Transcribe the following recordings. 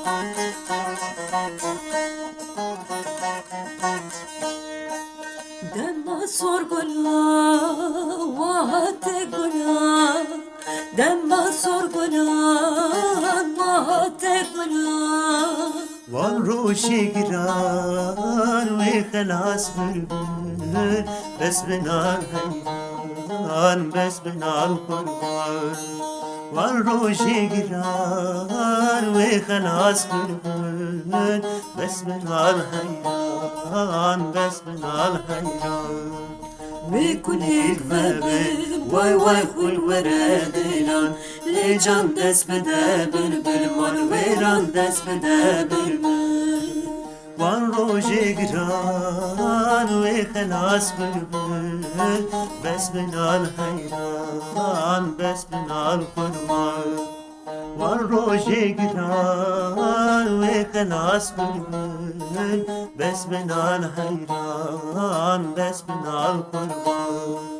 دم سرگلا وات گلا دم سرگلا وات گلا وان روشی گران و خلاص بلبل بس بنال حیران بس بنال قربان وان روشی گران و خلاص بلبل بس بنال حیران بس بنال حیران میکنید ببین وای وای خوی وردیلان لیجان دست بده بلبل مال ویران دست بده بلبل وان روشی گران و خلاص بلبل بس بنال حیران بس بنال قربان وان روشی گران و خلاص بلبل بس بنال حیران بس بنال قربان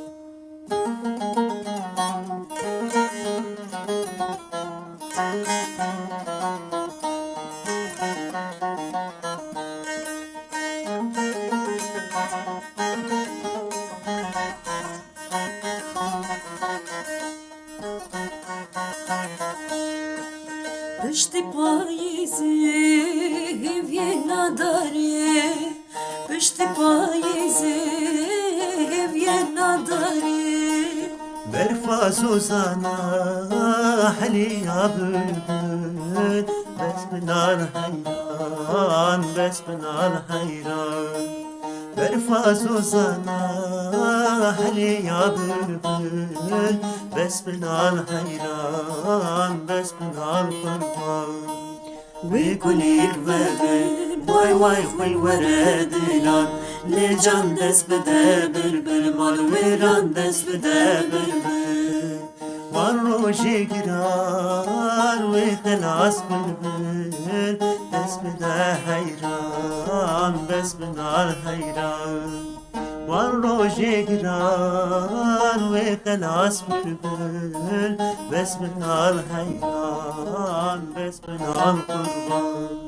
پشت پاییزی هیوینا داری پشت پاییزی هیوینا داری برفا سوزانا حليا بلبل بس بنال حيران بس بنال حيران برفا سوزانا حليا بلبل بس بنال حيران بس بنال قربان میکنید ببین وای وای خوی وردیلان لیجان دست بده بلبل مال ویران دست بده بلبل وان روشی گران و خلاص بلبل بس بده حیران بس بنال حیران وان روشی گران و خلاص بلبل بس بنال حیران بس بنال قربان